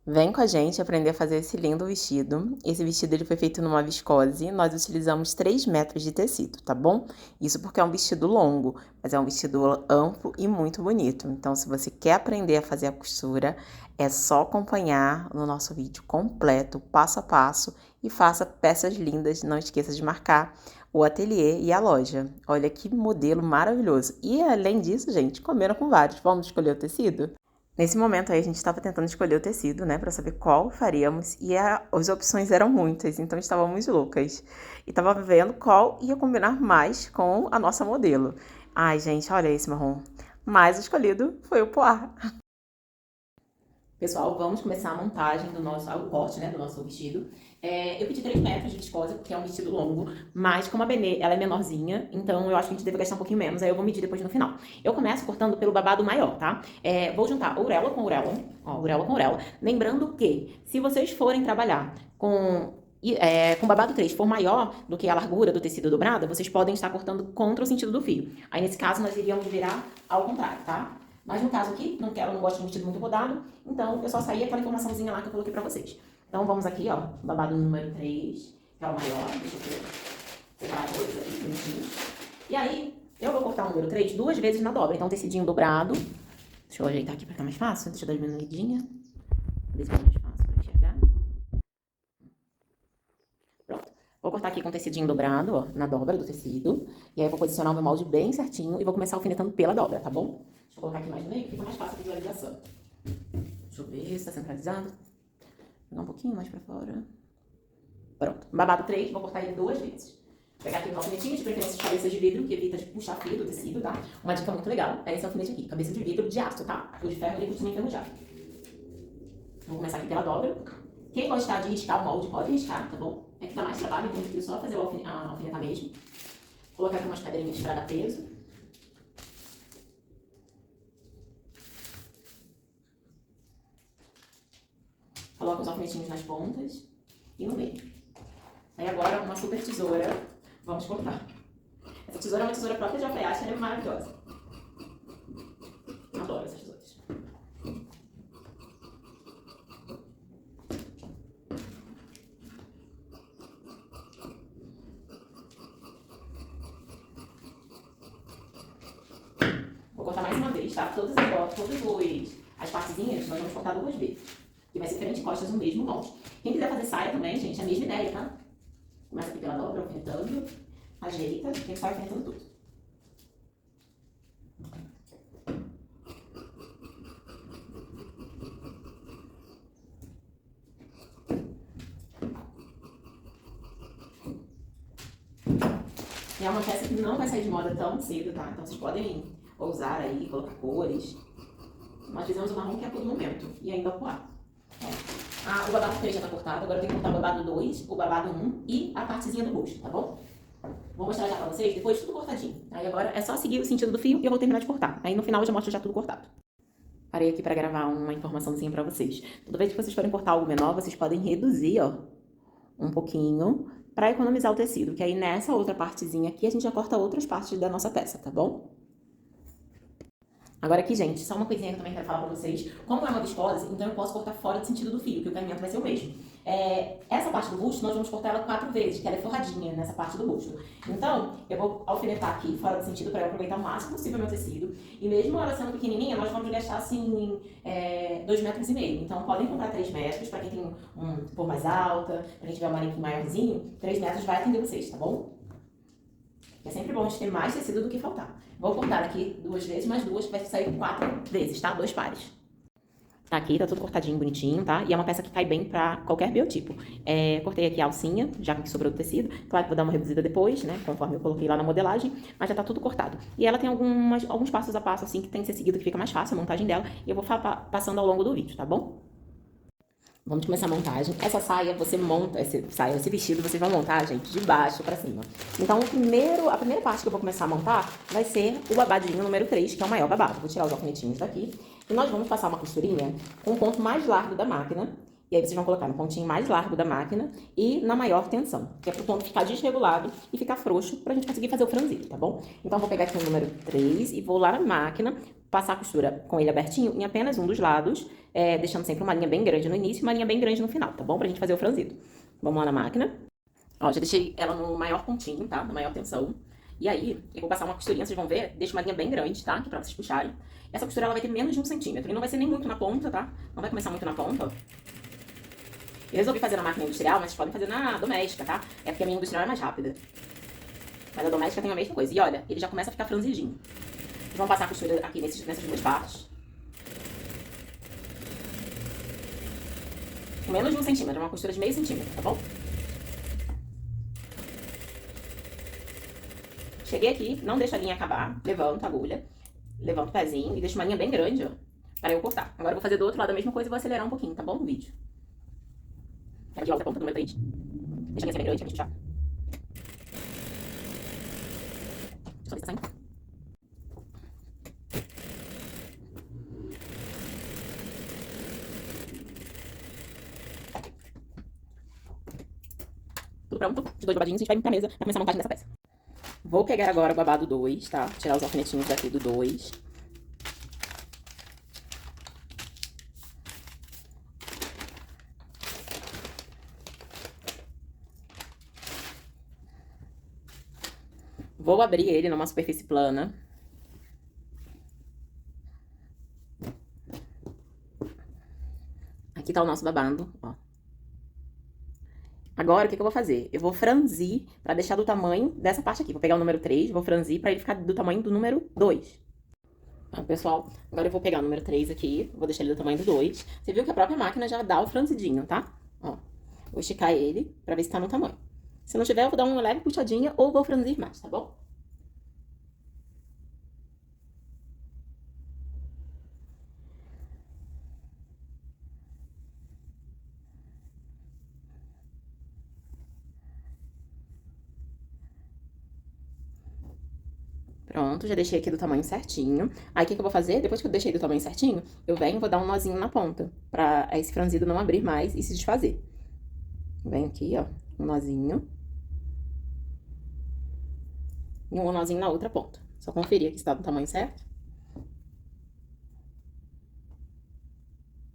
Vem com a gente aprender a fazer esse lindo vestido. Esse vestido ele foi feito numa viscose. Nós utilizamos 3 metros de tecido, tá bom? Isso porque é um vestido longo, mas é um vestido amplo e muito bonito. Então, se você quer aprender a fazer a costura, é só acompanhar no nosso vídeo completo, passo a passo, e faça peças lindas. Não esqueça de marcar o ateliê e a loja. Olha que modelo maravilhoso. E além disso, gente, combina com vários. Vamos escolher o tecido? Nesse momento aí a gente estava tentando escolher o tecido, né, para saber qual faríamos, e as opções eram muitas, então estávamos loucas. E tava vendo qual ia combinar mais com a nossa modelo. Ai, gente, olha esse marrom. Mas o escolhido foi o poá. Pessoal, vamos começar a montagem do nosso, o corte, né, do nosso vestido. Eu pedi 3 metros de viscose, porque é um vestido longo, mas como a Benê, ela é menorzinha, então eu acho que a gente deve gastar um pouquinho menos, aí eu vou medir depois no final. Eu começo cortando pelo babado maior, tá? Vou juntar auréola com auréola, ó, auréola com auréola. Lembrando que, se vocês forem trabalhar com babado 3 for maior do que a largura do tecido dobrado, vocês podem estar cortando contra o sentido do fio. Aí, nesse caso, nós iríamos virar ao contrário, tá? Mas no caso aqui, não gosto de um vestido muito rodado, então eu só saí aquela informaçãozinha lá que eu coloquei pra vocês. Então vamos aqui, ó, babado número 3, que é o maior, deixa eu separar dois aí, bonitinhos. E aí, eu vou cortar o número 3 2 vezes na dobra, então tecidinho dobrado. Deixa eu ajeitar aqui pra ficar mais fácil, deixa eu dar uma diminuidinha. Ver se fica mais fácil pra enxergar. Pronto. Vou cortar aqui com tecitinho dobrado, ó, na dobra do tecido. E aí eu vou posicionar o meu molde bem certinho e vou começar alfinetando pela dobra, tá bom? Deixa eu colocar aqui mais no meio, que fica mais fácil a visualização. Deixa eu ver se tá centralizado. Vou pegar um pouquinho mais pra fora. Pronto. Babado 3, vou cortar ele 2 vezes. Vou pegar aqui um alfinetinho, de preferência de cabeça de vidro, que evita de puxar fio do tecido, tá? Uma dica muito legal é esse alfinete aqui, cabeça de vidro de aço, tá? O de ferro ele costuma enferrujar. Vou começar aqui pela dobra. Quem gostar de riscar o molde, pode riscar, tá bom? É que dá mais trabalho, então eu prefiro só fazer o alfinetar mesmo. Vou colocar aqui umas pedrinhas para dar peso. Coloco os alfinetinhos nas pontas e no meio. Aí agora, uma super tesoura, vamos cortar. Essa tesoura é uma tesoura própria de alfaiate, ela é maravilhosa. Adoro essas tesouras. Vou cortar mais uma vez, tá? Todas as partezinhas nós vamos cortar 2 vezes. E vai ser frente e costas no mesmo molde. Quem quiser fazer saia também, gente, é a mesma ideia, tá? Começa aqui pela dobra, alfinetando, ajeita, tem que sair alfinetando tudo. E é uma peça que não vai sair de moda tão cedo, tá? Então vocês podem ousar aí, colocar cores. Nós fizemos o marrom que é por momento, e ainda o poá. O babado 3 já tá cortado, agora eu tenho que cortar o babado 2, o babado 1 e a partezinha do rosto, tá bom? Vou mostrar já pra vocês, depois tudo cortadinho. Aí agora é só seguir o sentido do fio e eu vou terminar de cortar. Aí no final eu já mostro já tudo cortado. Parei aqui pra gravar uma informaçãozinha pra vocês. Toda vez que vocês forem cortar algo menor, vocês podem reduzir, ó, um pouquinho, pra economizar o tecido. Que aí nessa outra partezinha aqui a gente já corta outras partes da nossa peça, tá bom? Agora aqui, gente, só uma coisinha que eu também quero falar pra vocês. Como é uma viscose, então eu posso cortar fora do sentido do fio, que o caimento vai ser o mesmo. Essa parte do busto, nós vamos cortar ela 4 vezes, que ela é forradinha nessa parte do busto. Então, eu vou alfinetar aqui fora do sentido para eu aproveitar o máximo possível o meu tecido. E mesmo ela sendo pequenininha, nós vamos gastar, assim, 2,5 metros. Então, podem comprar 3 metros, para quem tem um por mais alta, pra quem tiver um manequim maiorzinho, 3 metros vai atender vocês, tá bom? É sempre bom a gente ter mais tecido do que faltar. Vou cortar aqui 2 vezes, mais 2, que vai sair 4 vezes, tá? 2 pares. Tá aqui, tá tudo cortadinho, bonitinho, tá? E é uma peça que cai bem pra qualquer biotipo. Cortei aqui a alcinha, já que sobrou do tecido. Claro que vou dar uma reduzida depois, né? Conforme eu coloquei lá na modelagem, mas já tá tudo cortado. E ela tem alguns passos a passo, assim, que tem que ser seguido, que fica mais fácil a montagem dela. E eu vou passando ao longo do vídeo, tá bom? Vamos começar a montagem. Essa saia, você monta, esse vestido, você vai montar, gente, de baixo pra cima. Então, a primeira parte que eu vou começar a montar vai ser o babadinho número 3, que é o maior babado. Vou tirar os alfinetinhos daqui. E nós vamos passar uma costurinha com o ponto mais largo da máquina. E aí vocês vão colocar no pontinho mais largo da máquina e na maior tensão, que é pro ponto ficar desregulado e ficar frouxo pra gente conseguir fazer o franzito, tá bom? Então, vou pegar aqui o número 3 e vou lá na máquina, passar a costura com ele abertinho em apenas um dos lados, deixando sempre uma linha bem grande no início e uma linha bem grande no final, tá bom? Pra gente fazer o franzido. Vamos lá na máquina. Ó, já deixei ela no maior pontinho, tá? Na maior tensão. E aí, eu vou passar uma costurinha, vocês vão ver, deixa uma linha bem grande, tá? Aqui pra vocês puxarem. Essa costura, ela vai ter menos de 1 centímetro, e não vai ser nem muito na ponta, tá? Não vai começar muito na ponta, ó. Eu resolvi fazer na máquina industrial, mas vocês podem fazer na doméstica, tá? É porque a minha industrial é mais rápida. Mas a doméstica tem a mesma coisa. E olha, ele já começa a ficar franzidinho. Vocês vão passar a costura aqui nessas duas partes. Com menos de 1 centímetro, uma costura de meio centímetro, tá bom? Cheguei aqui, não deixo a linha acabar, levanto a agulha, levanto o pezinho e deixo uma linha bem grande, ó, para eu cortar. Agora eu vou fazer do outro lado a mesma coisa e vou acelerar um pouquinho, tá bom? O vídeo. Aqui, ó, outra ponta do número 3. Deixa a linha ser bem grande pra gente puxar. Deixa eu ver se tá saindo. Tudo pronto, os dois babadinhos, a gente vai pra mesa pra começar a montagem dessa peça. Vou pegar agora o babado 2, tá? Tirar os alfinetinhos daqui do 2. Vou abrir ele numa superfície plana. Aqui tá o nosso babado, ó. Agora, o que eu vou fazer? Eu vou franzir pra deixar do tamanho dessa parte aqui. Vou pegar o número 3, vou franzir pra ele ficar do tamanho do número 2. Tá, pessoal? Agora eu vou pegar o número 3 aqui, vou deixar ele do tamanho do 2. Você viu que a própria máquina já dá o franzidinho, tá? Ó, vou esticar ele pra ver se tá no tamanho. Se não tiver, eu vou dar uma leve puxadinha ou vou franzir mais, tá bom? Pronto, já deixei aqui do tamanho certinho. Aí, o que eu vou fazer? Depois que eu deixei do tamanho certinho, eu venho e vou dar um nozinho na ponta, pra esse franzido não abrir mais e se desfazer. Venho aqui, ó, um nozinho. E um nozinho na outra ponta. Só conferir aqui se tá do tamanho certo.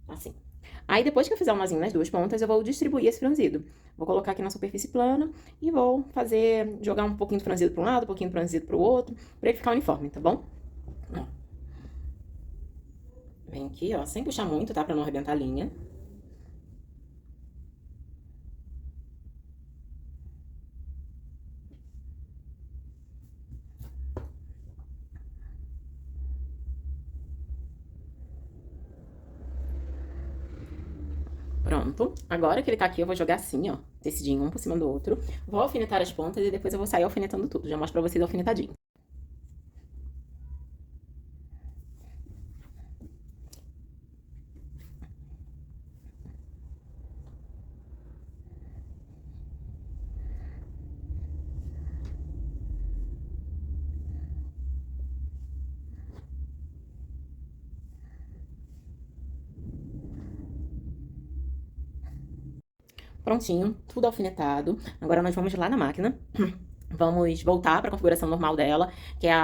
Assim. Aí, depois que eu fizer um nozinho nas duas pontas, eu vou distribuir esse franzido. Vou colocar aqui na superfície plana e vou jogar um pouquinho do franzido para um lado, um pouquinho do franzido para o outro, para ele ficar uniforme, tá bom? Ó. Vem aqui, ó, sem puxar muito, tá? Pra não arrebentar a linha. Pronto. Agora que ele tá aqui, eu vou jogar assim, ó, tecidinho um por cima do outro. Vou alfinetar as pontas e depois eu vou sair alfinetando tudo. Já mostro pra vocês alfinetadinho. Prontinho, tudo alfinetado. Agora nós vamos lá na máquina. Vamos voltar para a configuração normal dela, que é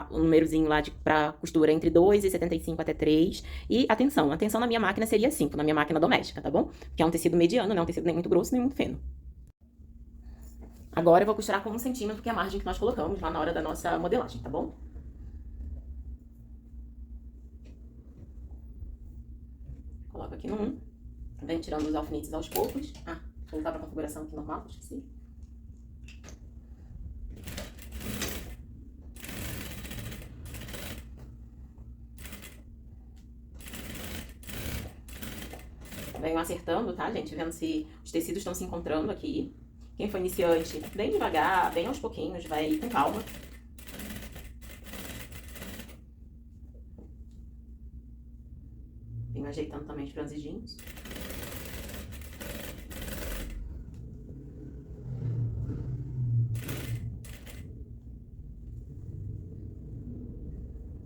o númerozinho lá para costura entre 2,75 até 3. E a tensão na minha máquina seria 5, na minha máquina doméstica, tá bom? Que é um tecido mediano, não é um tecido nem muito grosso, nem muito fino. Agora eu vou costurar com 1 centímetro, que é a margem que nós colocamos lá na hora da nossa modelagem, tá bom? Coloco aqui no 1. Vem tirando os alfinetes aos poucos. Ah, vou voltar para a configuração aqui normal, esqueci. Venho acertando, tá, gente? Vendo se os tecidos estão se encontrando aqui. Quem for iniciante, bem devagar, bem aos pouquinhos, vai com calma. Venho ajeitando também os franzidinhos.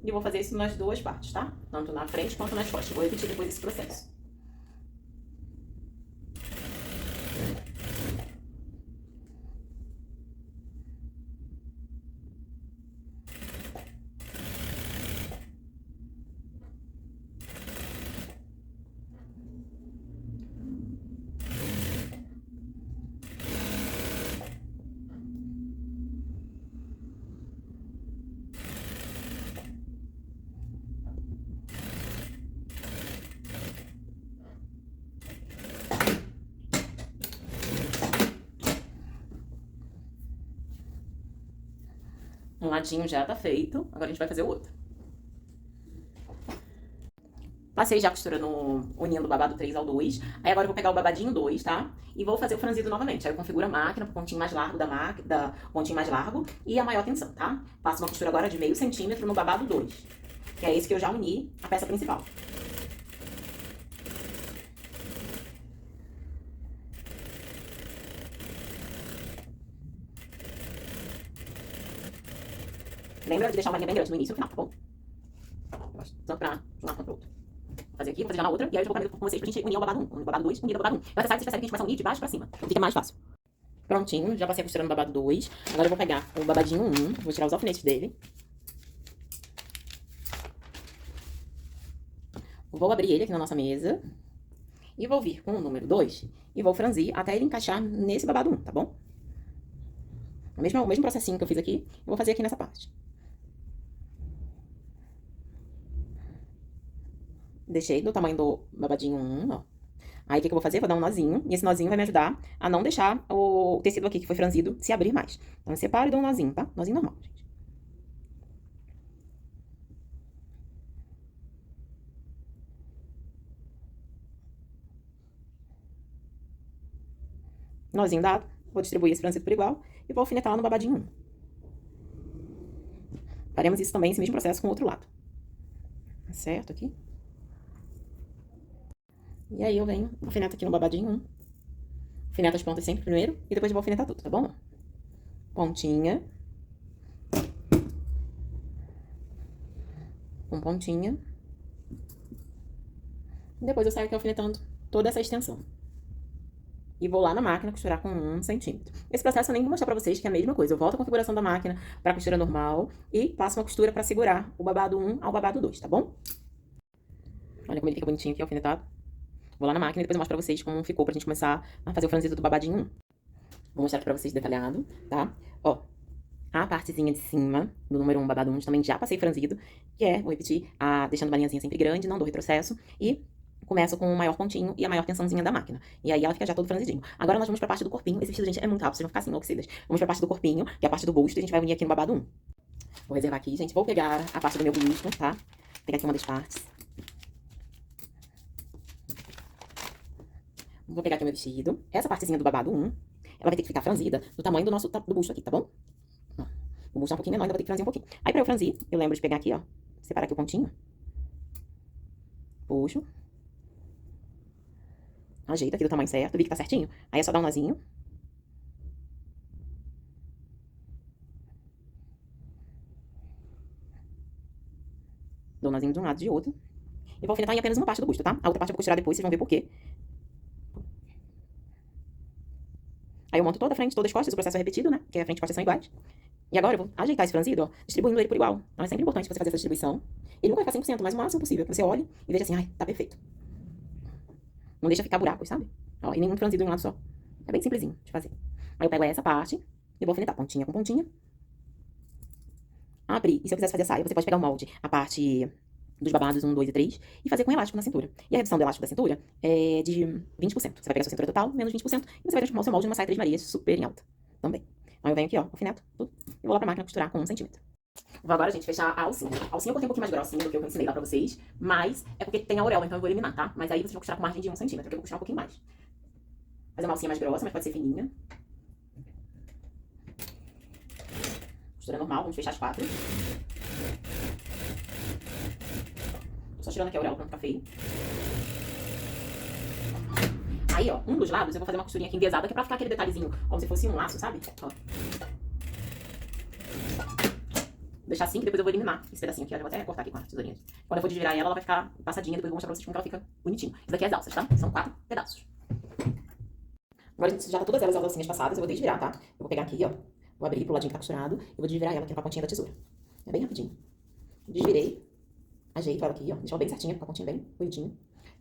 E vou fazer isso nas duas partes, tá? Tanto na frente quanto nas costas. Vou repetir depois esse processo. ladinho já tá feito. Agora a gente vai fazer o outro. Passei já a costura unindo o babado 3 ao 2. Aí agora eu vou pegar o babadinho 2, tá? E vou fazer o franzido novamente. Aí eu configuro a máquina pro pontinho mais largo pontinho mais largo e a maior tensão, tá? Passo uma costura agora de meio centímetro no babado 2. Que é esse que eu já uni a peça principal. Lembra de deixar uma linha bem grande no início e no final, tá bom? Só pra juntar com o outro. Vou fazer aqui, vou fazer já na outra, e aí eu já vou com vocês pra gente unir o babado 1, o babado 2, unir o babado 1. Mas vocês percebem que a gente começa a unir de baixo pra cima, então fica mais fácil. Prontinho, já passei a costura no babado 2. Agora eu vou pegar o babadinho 1, vou tirar os alfinetes dele. Vou abrir ele aqui na nossa mesa. E vou vir com o número 2 e vou franzir até ele encaixar nesse babado 1, tá bom? O mesmo processinho que eu fiz aqui, eu vou fazer aqui nessa parte. Deixei do tamanho do babadinho 1, ó. Aí, o que eu vou fazer? Vou dar um nozinho, e esse nozinho vai me ajudar a não deixar o tecido aqui que foi franzido se abrir mais. Então, eu separo e dou um nozinho, tá? Nozinho normal, gente. Nozinho dado, vou distribuir esse franzido por igual e vou alfinetar no babadinho 1. Faremos isso também, esse mesmo processo com o outro lado. Certo aqui? E aí eu venho, alfineto aqui no babadinho 1. Alfineto as pontas sempre primeiro e depois eu vou alfinetar tudo, tá bom? Pontinha. Com pontinha. E depois eu saio aqui alfinetando toda essa extensão. E vou lá na máquina costurar com 1 centímetro. Esse processo eu nem vou mostrar pra vocês, que é a mesma coisa. Eu volto a configuração da máquina pra costura normal e passo uma costura pra segurar o babado 1 ao babado 2, tá bom? Olha como ele fica bonitinho aqui, alfinetado. Vou lá na máquina e depois eu mostro pra vocês como ficou pra gente começar a fazer o franzido do babadinho 1. Vou mostrar aqui pra vocês detalhado, tá? Ó, a partezinha de cima do número 1 babado 1 também já passei franzido, que é, vou repetir, deixando uma linhazinha sempre grande, não dou retrocesso, e começo com o maior pontinho e a maior tensãozinha da máquina. E aí ela fica já todo franzidinho. Agora nós vamos pra parte do corpinho. Esse vestido, gente, é muito rápido, vocês vão ficar assim, enlouquecidas. Vamos pra parte do corpinho, que é a parte do busto, e a gente vai unir aqui no babado 1. Vou reservar aqui, gente. Vou pegar a parte do meu busto, tá? Vou pegar aqui uma das partes. Vou pegar aqui o meu vestido. Essa partezinha do babado 1, ela vai ter que ficar franzida do tamanho do do busto aqui, tá bom? Ó, o busto é um pouquinho menor, ainda vou ter que franzir um pouquinho. Aí pra eu franzir, eu lembro de pegar aqui, ó, separar aqui o pontinho. Puxo. Ajeita aqui do tamanho certo, vi que tá certinho. Aí é só dar um nozinho. Dou um nozinho de um lado e de outro. E vou alfinetar em apenas uma parte do busto, tá? A outra parte eu vou costurar depois, vocês vão ver por quê. Aí eu monto toda a frente, todas as costas, o processo é repetido, né? Porque a frente e costas são iguais. E agora eu vou ajeitar esse franzido, ó, distribuindo ele por igual. Então é sempre importante você fazer essa distribuição. Ele nunca vai ficar 100%, mas o máximo possível. Que você olhe e veja assim, ai, tá perfeito. Não deixa ficar buracos, sabe? Ó, e nenhum franzido em um lado só. É bem simplesinho de fazer. Aí eu pego essa parte e vou alfinetar pontinha com pontinha. Abrir. E se eu quisesse fazer a saia, você pode pegar o molde, a parte dos babados 1, 2 e 3 e fazer com elástico na cintura. E a redução do elástico da cintura é de 20%. Você vai pegar a sua cintura total, menos 20%, e você vai transformar o seu molde numa saia 3 Marias super em alta também. Aí eu venho aqui, ó, alfineto tudo, e vou lá pra máquina costurar com 1 centímetro. Vou agora, gente, fechar a alcinha. A alcinha eu cortei um pouquinho mais grossinha do que eu ensinei lá pra vocês, mas é porque tem a auréola, então eu vou eliminar, tá? Mas aí vocês vão costurar com margem de 1 centímetro, que eu vou costurar um pouquinho mais. Fazer uma alcinha mais grossa, mas pode ser fininha. Costura normal, vamos fechar as 4. Tô só tirando aqui a auréola pra não ficar feio. Aí, ó, um dos lados eu vou fazer uma costurinha aqui enviesada, que é pra ficar aquele detalhezinho, como se fosse um laço, sabe? Ó. Vou deixar assim, que depois eu vou eliminar esse pedacinho aqui, ó. Eu vou até cortar aqui com a tesourinha. Quando eu for desvirar ela, ela vai ficar passadinha, depois eu vou mostrar pra vocês como ela fica bonitinho. Isso daqui é as alças, tá? São 4 pedaços. Agora, gente, já tá todas elas as alcinhas passadas, eu vou desvirar, tá? Eu vou pegar aqui, ó, vou abrir pro ladinho que tá costurado, e vou desvirar ela aqui com a pontinha da tesoura. É bem rapidinho. Desvirei, ajeito ela aqui, ó, deixa ela bem certinha, com a pontinha bem bonitinha.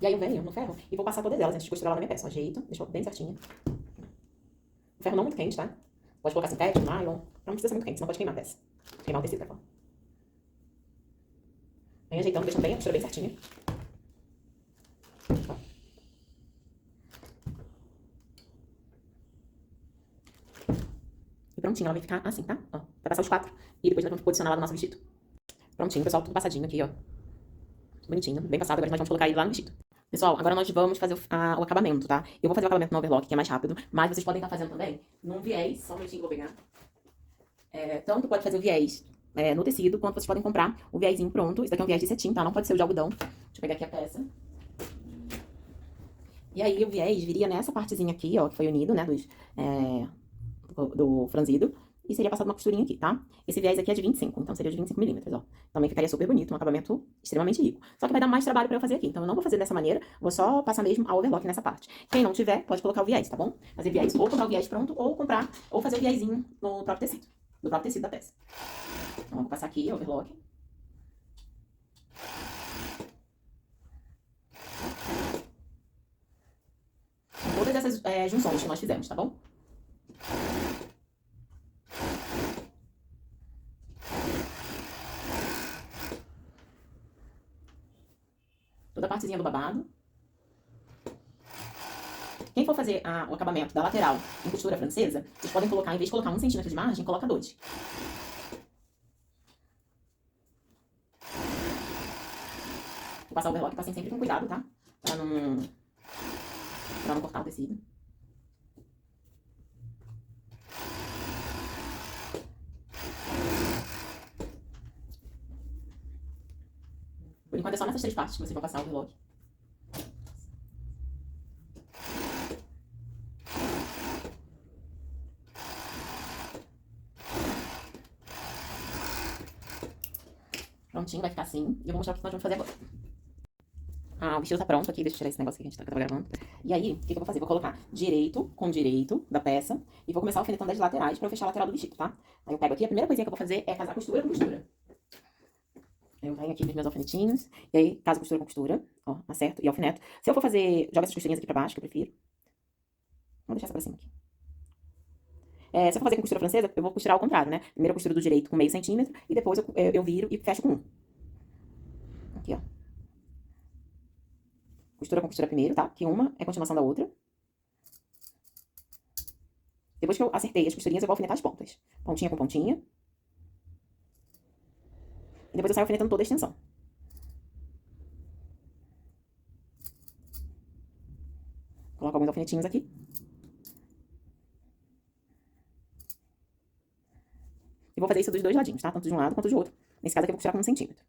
E aí eu venho no ferro e vou passar todas elas antes de costurar ela na minha peça. Ajeito, deixa ela bem certinha. O ferro não muito quente, tá? Pode colocar sintético, nylon. Não precisa ser muito quente, senão pode queimar a peça. Queimar o tecido, tá bom? Vem ajeitando, deixando bem a costura bem certinha. Ó. Prontinho, ela vai ficar assim, tá? Ó, vai passar os 4 e depois nós vamos posicionar lá no nosso vestido. Prontinho, pessoal, tudo passadinho aqui, ó. Bonitinho, bem passado. Agora nós vamos colocar ele lá no vestido. Pessoal, agora nós vamos fazer o acabamento, tá? Eu vou fazer o acabamento no overlock, que é mais rápido, mas vocês podem estar fazendo também num viés, só um minutinho que eu vou pegar. Tanto pode fazer o viés no tecido, quanto vocês podem comprar o viésinho pronto. Esse daqui é um viés de cetim, tá? Não pode ser o de algodão. Deixa eu pegar aqui a peça. E aí o viés viria nessa partezinha aqui, ó, que foi unido, né, do franzido. E seria passado uma costurinha aqui, tá? Esse viés aqui é de 25, então seria de 25 milímetros, ó. Também ficaria super bonito, um acabamento extremamente rico. Só que vai dar mais trabalho pra eu fazer aqui, então eu não vou fazer dessa maneira, vou só passar mesmo a overlock nessa parte. Quem não tiver, pode colocar o viés, tá bom? Fazer viés, ou comprar o viés pronto, ou comprar, ou fazer o viésinho no próprio tecido, do próprio tecido da peça. Então eu vou passar aqui a overlock. Todas essas junções que nós fizemos, tá bom? Toda a partezinha do babado. Quem for fazer o acabamento da lateral em costura francesa, vocês podem colocar, em vez de colocar 1 centímetro de margem, coloca 2. Vou passar o overlock, passem sempre com cuidado, tá? Pra não cortar o tecido. Por enquanto é só nessas 3 partes que vocês vão passar o overlock. Prontinho, vai ficar assim. E eu vou mostrar o que nós vamos fazer agora. O vestido tá pronto aqui, deixa eu tirar esse negócio aqui que a gente tava gravando. E aí, o que eu vou fazer? Vou colocar direito com direito da peça e vou começar alfinetando das laterais pra eu fechar a lateral do vestido, tá? Aí eu pego aqui, a primeira coisinha que eu vou fazer é casar costura com costura. Eu venho aqui com os meus alfinetinhos, e aí caso costura com costura, ó, acerto e alfineto. Se eu for fazer, joga essas costurinhas aqui pra baixo, que eu prefiro. Vou deixar essa pra cima aqui. Se eu for fazer com costura francesa, eu vou costurar ao contrário, né? Primeiro eu costuro do direito com meio centímetro, e depois eu viro e fecho com 1. Aqui, ó. Costura com costura primeiro, tá? Que uma é continuação da outra. Depois que eu acertei as costurinhas, eu vou alfinetar as pontas. Pontinha com pontinha. E depois eu saio alfinetando toda a extensão. Coloco alguns alfinetinhos aqui. E vou fazer isso dos dois ladinhos, tá? Tanto de um lado quanto do outro. Nesse caso aqui eu vou costurar com 1 centímetro.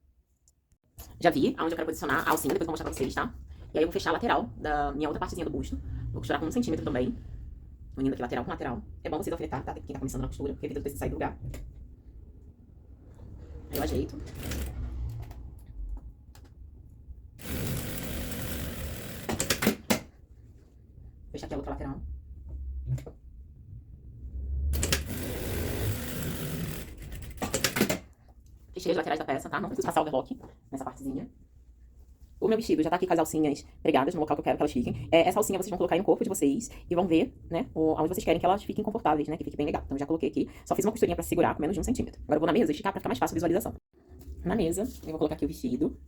Já vi aonde eu quero posicionar a alcinha, depois eu vou mostrar pra vocês, tá? E aí eu vou fechar a lateral da minha outra partezinha do busto. Vou costurar com 1 centímetro também. Unindo aqui lateral com lateral. É bom vocês alfinetar, tá? Quem tá começando na costura, porque evita o tecido sair do lugar. Aí eu ajeito. Fechar aqui a outra lateral. Fechei as laterais da peça, tá? Não preciso passar o overlock nessa partezinha. O meu vestido já tá aqui com as alcinhas pregadas no local que eu quero que elas fiquem. Essa alcinha vocês vão colocar aí no corpo de vocês e vão ver, né, onde vocês querem que elas fiquem confortáveis, né, que fique bem legal. Então eu já coloquei aqui, só fiz uma costurinha pra segurar com menos de 1 centímetro. Agora eu vou na mesa esticar pra ficar mais fácil a visualização. Na mesa, eu vou colocar aqui o vestido.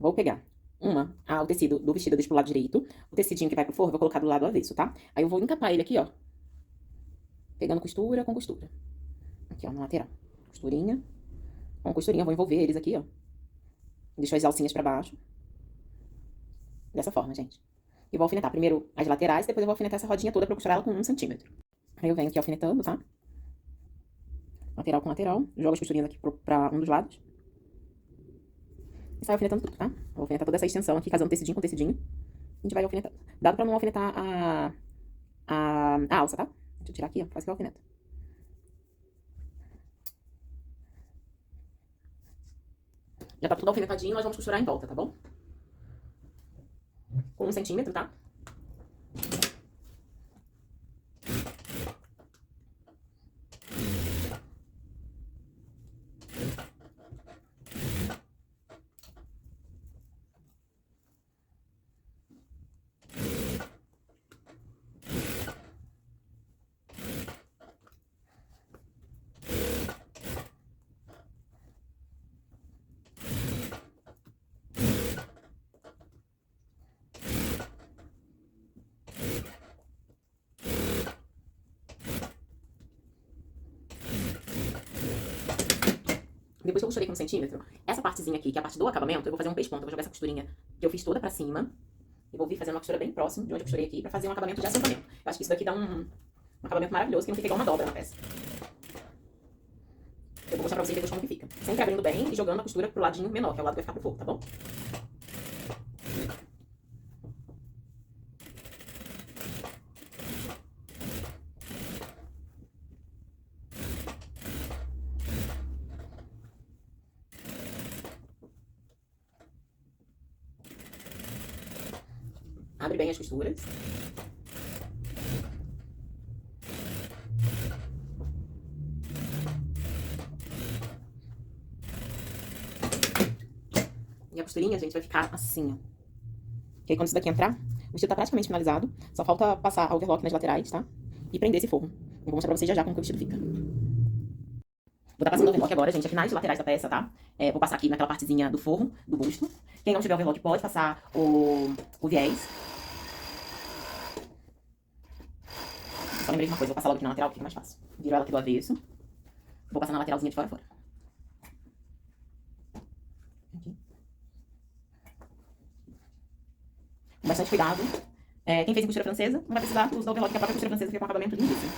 Vou pegar o tecido do vestido eu deixo pro lado direito. O tecidinho que vai pro forro eu vou colocar do lado avesso, tá? Aí eu vou encapar ele aqui, ó. Pegando costura com costura. Aqui, ó, na lateral. Costurinha com costurinha. Eu vou envolver eles aqui, ó. Deixo as alcinhas pra baixo. Dessa forma, gente. E vou alfinetar primeiro as laterais, depois eu vou alfinetar essa rodinha toda pra costurar ela com 1 centímetro. Aí eu venho aqui alfinetando, tá? Lateral com lateral. Jogo as costurinhas aqui pra um dos lados. E sai alfinetando tudo, tá? Vou alfinetar toda essa extensão aqui, casando tecidinho com tecidinho. A gente vai alfinetando. Dado pra não alfinetar a alça, tá? Deixa eu tirar aqui, ó. Quase que eu alfineto. Já tá tudo alfinetadinho, nós vamos costurar em volta, tá bom? Com 1 centímetro, tá? Depois que eu costurei com 1 centímetro, essa partezinha aqui, que é a parte do acabamento, eu vou fazer um pesponto. Eu vou jogar essa costurinha que eu fiz toda pra cima. E vou vir fazendo uma costura bem próximo de onde eu costurei aqui, pra fazer um acabamento de assentamento. Eu acho que isso daqui dá um acabamento maravilhoso, que não fica igual uma dobra na peça. Eu vou mostrar pra vocês depois como que fica. Sempre abrindo bem e jogando a costura pro ladinho menor, que é o lado que vai ficar pro forro, tá bom? Abre bem as costuras. E a costurinha, gente, vai ficar assim, ó. Que aí quando isso daqui entrar, o vestido tá praticamente finalizado. Só falta passar a overlock nas laterais, tá? E prender esse forro. Eu vou mostrar pra vocês já como que o vestido fica. Vou estar passando o overlock agora, gente, aqui nas laterais da peça, tá? Vou passar aqui naquela partezinha do forro, do busto. Quem não tiver overlock pode passar o viés. Só lembrei de uma coisa, vou passar logo aqui na lateral, que fica mais fácil. Viro ela aqui do avesso. Vou passar na lateralzinha de fora a fora. Aqui. Com bastante cuidado. Quem fez em costura francesa não vai precisar usar o overlock, que a própria costura francesa fica com um acabamento lindíssimo.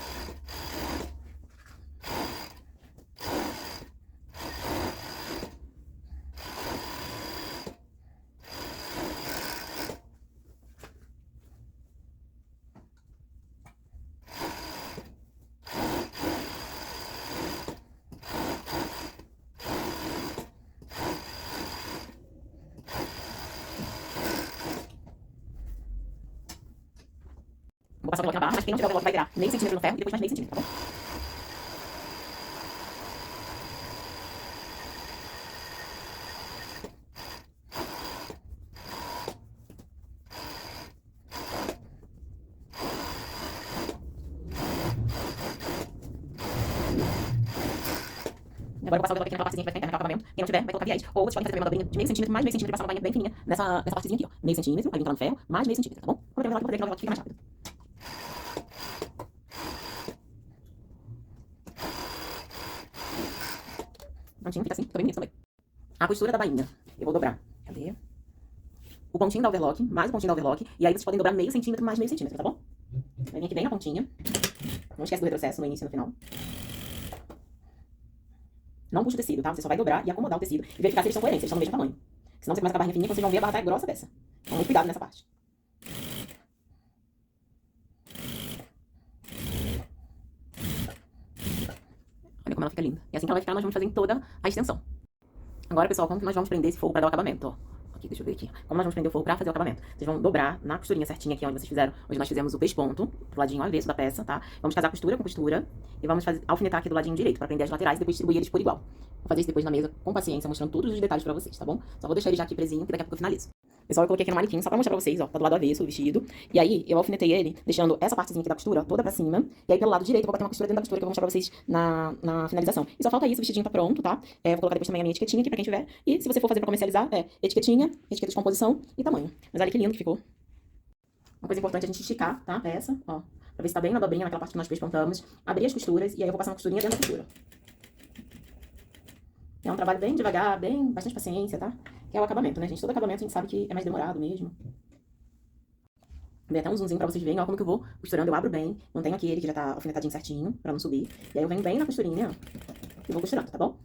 Vou passar o overlock na barra, mas quem não tiver overlock vai virar meio centímetro no ferro e depois mais meio centímetro, tá bom? Agora eu vou passar o overlock aqui naquela partezinha que vai ficar interna, naquele acabamento. Quem não tiver, vai colocar viés. Ou vocês podem fazer uma dobrinha de meio centímetro, mais meio centímetro e passar uma bainha bem fininha nessa partezinha aqui, ó. Meio centímetro, aí vem lá no ferro, mais meio centímetro, tá bom? Vou ter o overlock pra poder que o overlock fica mais rápido. Prontinho, fica assim, fica bem bonito também. A costura da bainha, eu vou dobrar. Cadê? O pontinho da overlock, mais o pontinho da overlock. E aí vocês podem dobrar meio centímetro, mais meio centímetro, tá bom? Vai vir aqui bem na pontinha. Não esquece do retrocesso no início e no final. Não puxa o tecido, tá? Você só vai dobrar e acomodar o tecido e verificar se eles estão coerentes, se eles estão no mesmo tamanho. Senão você começa com a barrinha fininha, quando vocês vão ver, a barra tá grossa a peça. Então, muito cuidado nessa parte. Olha como ela fica linda. E assim que ela vai ficar, nós vamos fazer em toda a extensão. Agora, pessoal, como que nós vamos prender esse forro pra dar o acabamento, ó? Aqui, deixa eu ver aqui. Como nós vamos prender o forro pra fazer o acabamento? Vocês vão dobrar na costurinha certinha aqui, onde vocês fizeram, onde nós fizemos o pesponto, pro ladinho avesso da peça, tá? Vamos casar costura com costura e vamos alfinetar aqui do ladinho direito, pra prender as laterais e depois distribuir eles por igual. Vou fazer isso depois na mesa, com paciência, mostrando todos os detalhes pra vocês, tá bom? Só vou deixar ele já aqui presinho, que daqui a pouco eu finalizo. Pessoal, eu coloquei aqui no manequim só pra mostrar pra vocês, ó, tá do lado avesso o vestido. E aí, eu alfinetei ele, deixando essa partezinha aqui da costura, ó, toda pra cima. E aí, pelo lado direito, eu vou bater uma costura dentro da costura, que eu vou mostrar pra vocês na finalização. E só falta isso, o vestidinho tá pronto, tá? Vou colocar depois também a minha etiquetinha aqui pra quem tiver. E se você for fazer pra comercializar, etiquetinha, etiqueta de composição e tamanho. Mas olha que lindo que ficou. Uma coisa importante é a gente esticar, tá? A peça, ó. Pra ver se tá bem na dobrinha, naquela parte que nós pespontamos. Abrir as costuras e aí eu vou passar uma costurinha dentro da costura. É um trabalho bem devagar, bem, bastante paciência, tá? Que é o acabamento, né, gente? Todo acabamento a gente sabe que é mais demorado mesmo. Dei até um zoomzinho pra vocês verem, ó, como que eu vou costurando. Eu abro bem, mantenho aqui ele que já tá alfinetadinho certinho, pra não subir. E aí eu venho bem na costurinha, ó, e vou costurando, tá bom?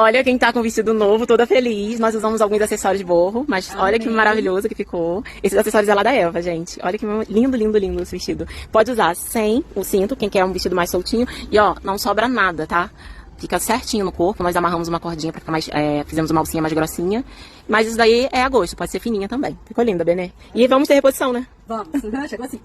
Olha quem tá com vestido novo, toda feliz. Nós usamos alguns acessórios de borro, mas olha que maravilhoso que ficou. Esses acessórios é lá da Eva, gente. Olha que lindo, lindo, lindo esse vestido. Pode usar sem o cinto, quem quer um vestido mais soltinho. E ó, não sobra nada, tá? Fica certinho no corpo. Nós amarramos uma cordinha pra ficar mais... fizemos uma alcinha mais grossinha. Mas isso daí é a gosto, pode ser fininha também. Ficou linda, Benê. E vamos ter reposição, né? Vamos, chegou assim.